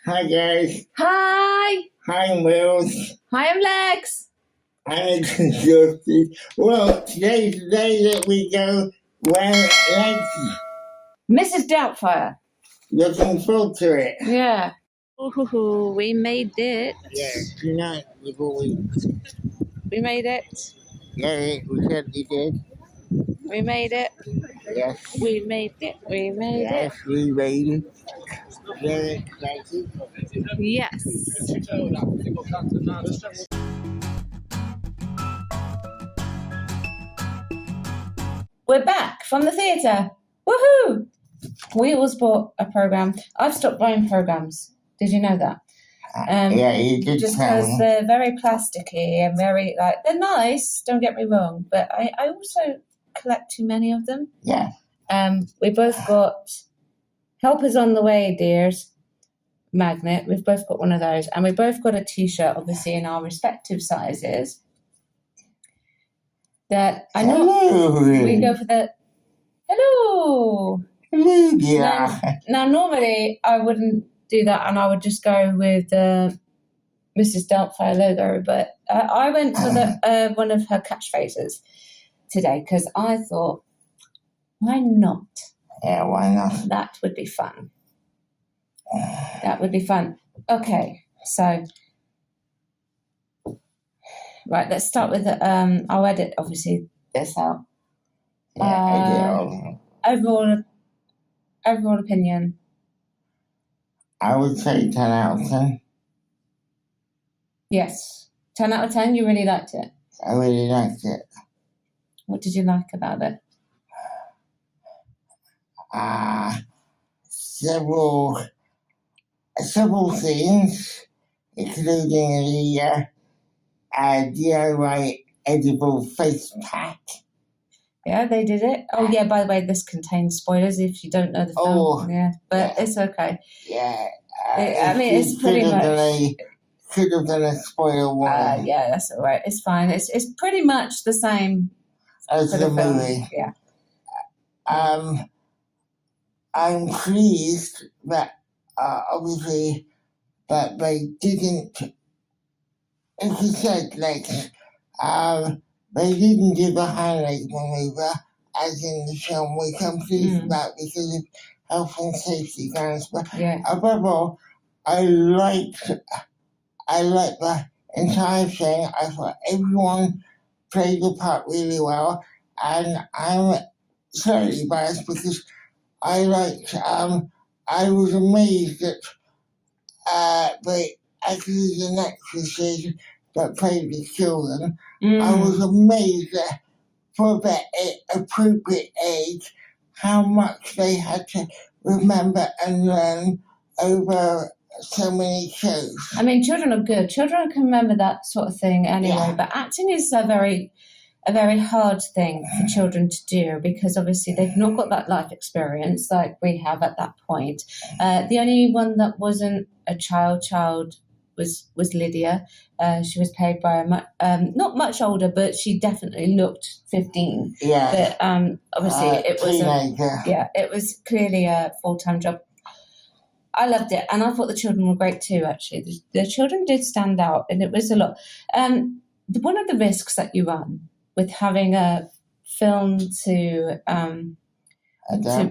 Hi guys. Hi. Hi, I'm Wills. Hi, I'm Lex. I'm Josie. Well, today's the day that we go where Lex. Mrs Doubtfire. Looking forward to it. Yeah. Ooh, we made it. Yeah, tonight before we. We made it. Yeah, we certainly did. We made it. Yes. We made it. We made Yes, we made it. Very excited. it. Yes. We're back from the theatre. Woohoo! We always bought a programme. I've stopped buying programmes. Did you know that? Yeah, you did Just tell because me. they're very plasticky and very, they're nice, don't get me wrong, but I also collect too many of them. Yeah. We both got Help Is On The Way, Dears magnet. We've both got one of those. And we both got a T-shirt, obviously, in our respective sizes. That I know Hello. we go for the... Hello! Hello, dear. Now, normally, I wouldn't do that, and I would just go with the Mrs Doubtfire logo, but I went for the one of her catchphrases today, because I thought, why not? Yeah, why not? That would be fun. That would be fun. Okay, so right, let's start with I'll edit obviously this out. Yeah, Overall opinion. I would say 10 out of 10. Yes, 10 out of 10. You really liked it. I really liked it. What did you like about it? Several things, including the DIY edible face pack. Yeah, they did it. Oh, yeah, by the way, this contains spoilers if you don't know the film. Oh, yeah, but it's okay. Yeah. I mean, it's pretty much... Could have done a spoiler warning. Yeah, that's all right. It's fine. It's pretty much the same as for the film. movie. Yeah. I'm pleased that obviously that they didn't, as you said, like, they didn't give a highlight maneuver as in the film, which I'm pleased about because of health and safety grounds. But above all, I liked the entire thing. I thought everyone played the part really well, and I'm certainly biased because I was amazed at the actors and actresses that played the children. I was amazed at, for their appropriate age, how much they had to remember and learn over so many shows. I mean, children are good. Children can remember that sort of thing anyway, but acting is a very hard thing for children to do because obviously they've not got that life experience like we have at that point. The only one that wasn't a child was Lydia. She was played by not much older, but she definitely looked 15. Yeah. But obviously it was it was clearly a full-time job. I loved it, and I thought the children were great too, actually. The children did stand out, and it was a lot. One of the risks that you run with having a film to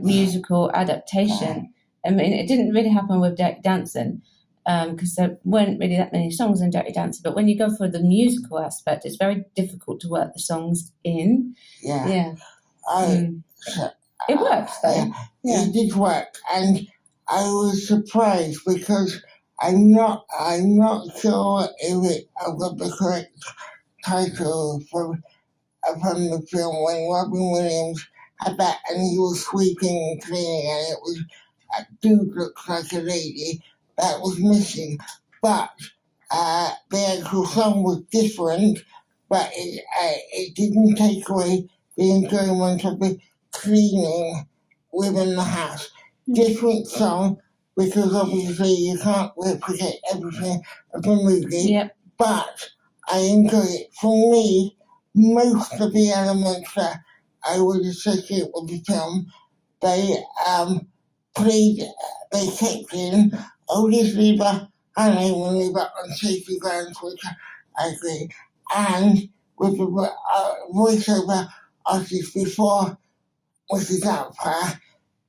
musical adaptation, I mean, it didn't really happen with Dirty Dancing, because there weren't really that many songs in Dirty Dancing, but when you go for the musical aspect, it's very difficult to work the songs in. It worked, though. It did work, and I was surprised because I'm not sure if I've got the correct title from the film when Robin Williams had that and he was sweeping and cleaning and it was a dude looks like a lady that was missing. But the actual song was different, but it didn't take away the enjoyment of the cleaning within the house. Different song, because obviously you can't replicate everything of the movie, but I enjoy it. For me, most of the elements that I would associate with the film, they kept in obviously, but I will leave it on safety grounds, which I agree. And with the voiceover artist before Mrs Doubtfire,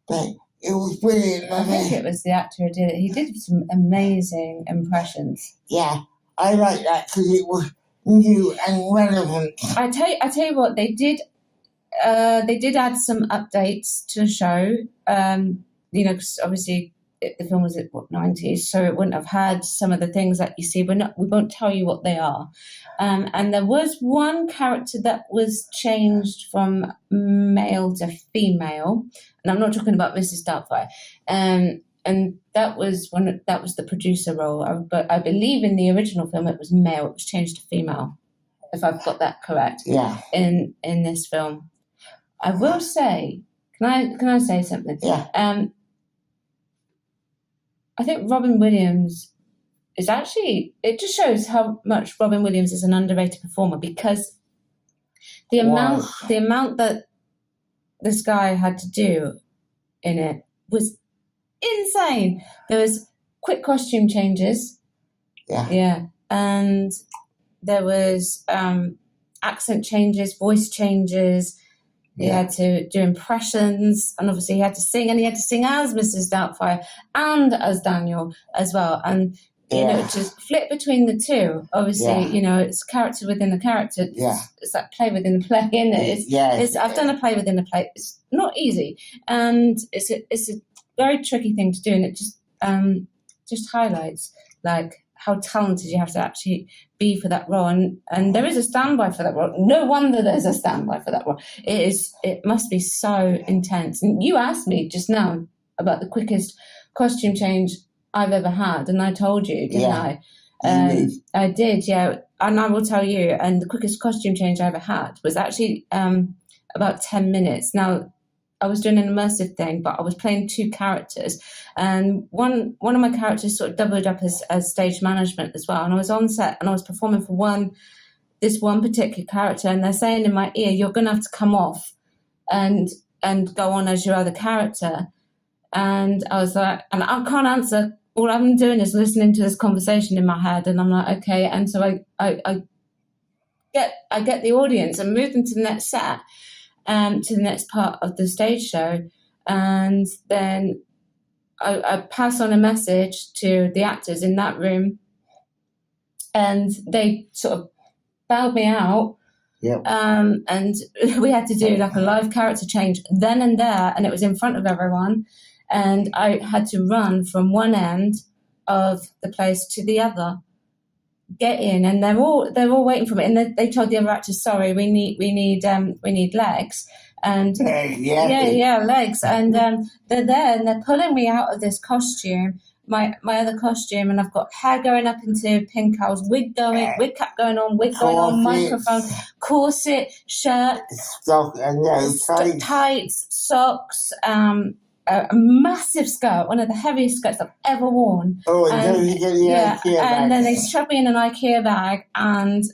but it was brilliant. I think it was the actor who did it. He did some amazing impressions. Yeah, I like that because it was new and relevant. I tell you what, they did add some updates to the show. Because obviously the film was at 90s, so it wouldn't have had some of the things that you see. We won't tell you what they are. And there was one character that was changed from male to female, and I'm not talking about Mrs Doubtfire. And that was the producer role. But I believe in the original film it was male. It was changed to female, if I've got that correct. Yeah. In this film, I will say, can I say something? Yeah. I think Robin Williams is actually, it just shows how much Robin Williams is an underrated performer, because the amount that this guy had to do in it was insane. There was quick costume changes. Yeah. Yeah. And there was accent changes, voice changes. He had to do impressions, and obviously he had to sing, and he had to sing as Mrs Doubtfire and as Daniel as well. And, just flip between the two. Obviously, it's character within the character. It's like play within the play, isn't it? I've done a play within a play. It's not easy. And it's a very tricky thing to do, and it just highlights, like, how talented you have to actually be for that role. And there is a standby for that role. No wonder there's a standby for that role. It must be so intense. And you asked me just now about the quickest costume change I've ever had, and I told you, didn't I? I did, yeah. And I will tell you, and the quickest costume change I ever had was actually about 10 minutes. Now, I was doing an immersive thing, but I was playing two characters, and one of my characters sort of doubled up as stage management as well. And I was on set and I was performing for this one particular character, and they're saying in my ear, "You're going to have to come off and go on as your other character." And I was like, and I can't answer. All I'm doing is listening to this conversation in my head, and I'm like, okay. And so I get the audience and move them to the next set. To the next part of the stage show, and then I pass on a message to the actors in that room, and they sort of bowed me out. Yep. And we had to do like a live character change then and there, and it was in front of everyone, and I had to run from one end of the place to the other, get in, and they're all waiting for me, and they told the other actors, "Sorry, we need legs," and legs, and they're there and they're pulling me out of this costume, my other costume, and I've got hair going up into pin curls, wig cap going on, going on, microphone, corset, shirt, tights, socks, a massive skirt, one of the heaviest skirts I've ever worn. Oh, and then they strap me in an IKEA bag, and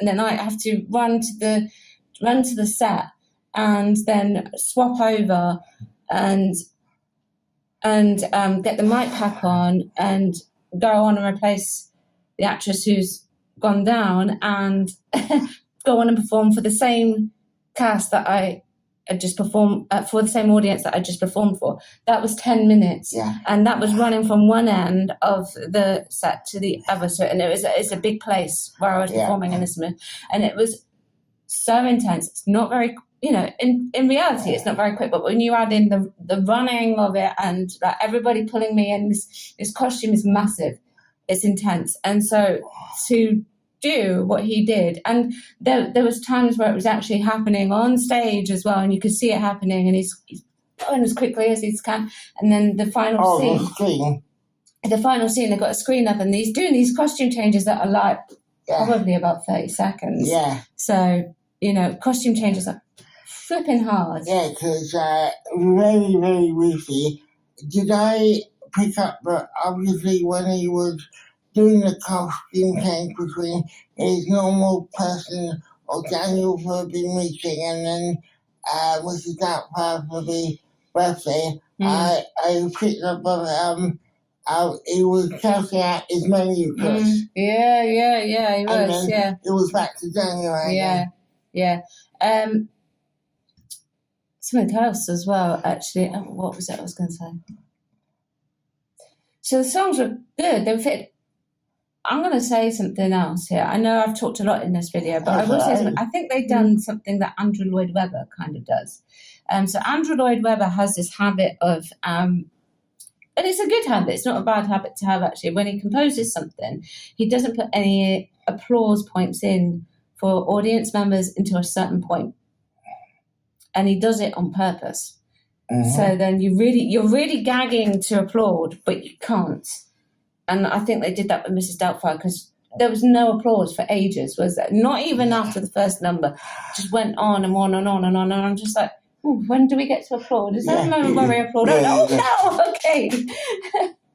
then I have to run to the set, and then swap over, and get the mic pack on, and go on and replace the actress who's gone down, and go on and perform for the same cast that I just performed for, the same audience that I just performed for. That was 10 minutes, and that was running from one end of the set to the other. So, and it's a big place where I was performing in this minute, and it was so intense. It's not very, in reality, it's not very quick. But when you add in the running of it, and like everybody pulling me in, this costume is massive. It's intense, and so to do what he did, and there was times where it was actually happening on stage as well, and you could see it happening, and he's going as quickly as he can, and then the final scene, they've got a screen up, and he's doing these costume changes that are like probably about 30 seconds. So costume changes are flipping hard. Because very, very briefly, did I pick up that obviously when he was doing the costume change between his normal person or Daniel for the meeting and then Mrs Doubtfire for the birthday, I picked up he was counting out his money, of course. Yeah, he was, and then yeah. It was back to January. Yeah. Something else as well, actually. What was it I was going to say? So the songs were good. They were fit. I'm going to say something else here. I know I've talked a lot in this video, but I will say something. I think they've done something that Andrew Lloyd Webber kind of does. So Andrew Lloyd Webber has this habit of, and it's a good habit. It's not a bad habit to have, actually. When he composes something, he doesn't put any applause points in for audience members until a certain point. And he does it on purpose. So then you're really gagging to applaud, but you can't. And I think they did that with Mrs Doubtfire because there was no applause for ages, was there? Not even after the first number. It just went on and on and on and on. And I'm just like, when do we get to applaud? Is there a moment where we applaud? No, okay.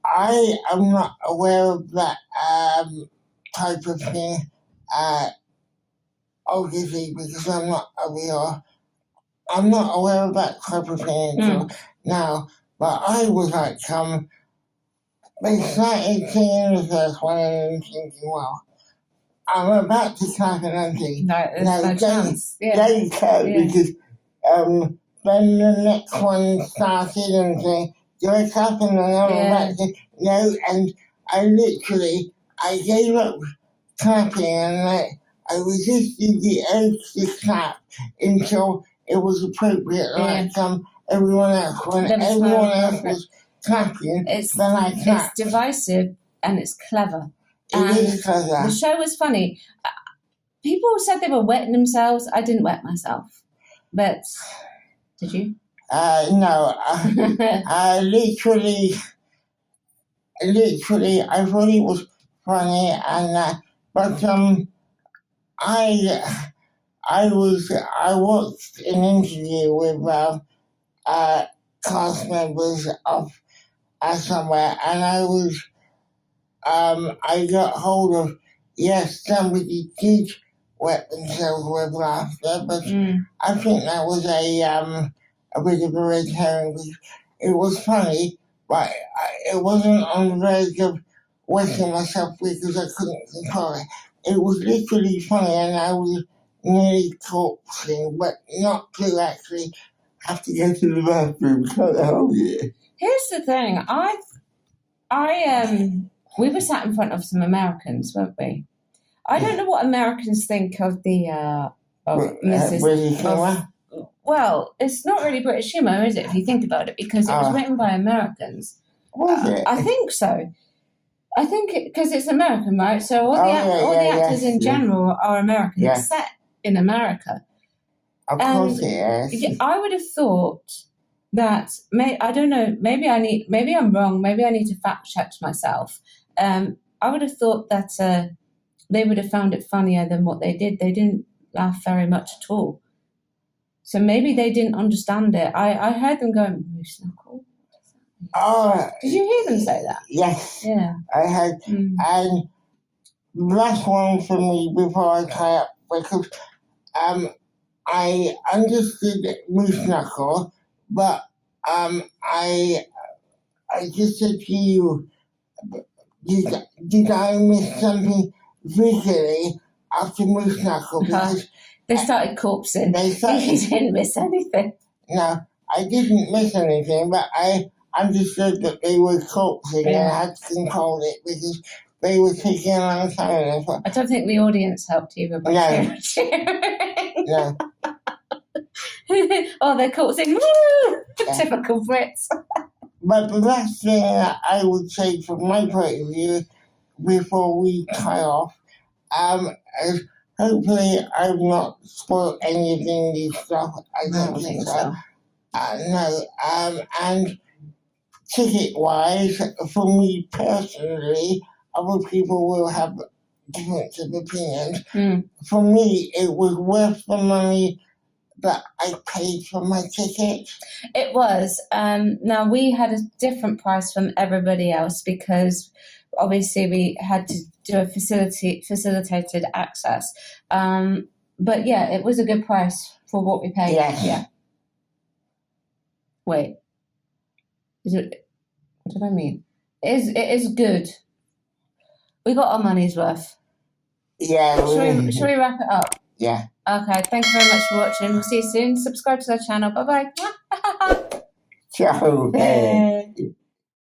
I am not aware of that type of thing, obviously, because I'm not aware of that type of thing until now. But I was like, they started singing the first one and thinking, well, I'm about to clap and I'm thinking, no chance. They can't because then the next one started and saying, do I clap? And then I'm about to, no, and I gave up clapping and I resisted the urge to clap until it was appropriate, like everyone else. When everyone else was clapping, then I clapped. It's divisive and it's clever. It is clever. The show was funny. People said they were wetting themselves. I didn't wet myself. But, did you? No. Literally, I thought it was funny, and but I watched an interview with cast members of somewhere, and I got hold of, yes, somebody did wet themselves with laughter, but I think that was a bit of a red herring, because it was funny, but it wasn't on the verge of wetting myself because I couldn't control it. It was literally funny, and I was nearly corpsing, but not to actually have to go to the bathroom. Here's the thing. We were sat in front of some Americans, weren't we? I don't know what Americans think of the British humour. Well, it's not really British humour, is it? If you think about it, because it was written by Americans. Was it? I think so. I think because it's American, right? So all the actors in general are American. Yeah. It's set in America. Of course it is. I would have thought that, I don't know, maybe I'm wrong, maybe I need to fact check myself. I would have thought that they would have found it funnier than what they did. They didn't laugh very much at all. So maybe they didn't understand it. I heard them going, moose knuckle. Did you hear them say that? Yes. Yeah. I had. And last one for me before I tie up, because I understood moose knuckle, but I just said to you, did I miss something visually after moose knuckle? Because they started corpsing. You didn't miss anything. No, I didn't miss anything, but I understood that they were corpsing and I had to control it because they were taking a long time. I don't think the audience helped either by cheering. No. Oh, they're corpsing. Woo! Typical Brits. But the last thing I would say from my point of view before we tie off is hopefully I've not spoiled any of the new stuff. I don't think so. No. And ticket-wise, for me personally, other people will have different opinions. For me, it was worth the money that I paid for my ticket. It was. Now, we had a different price from everybody else because obviously we had to do a facilitated access. But yeah, it was a good price for what we paid. Yes. Yeah. Wait. What did I mean? it is good. We got our money's worth. Yeah. Shall we wrap it up? Yeah. Okay, thank you very much for watching. We'll see you soon. Subscribe to our channel. Bye bye. Ciao. Bye.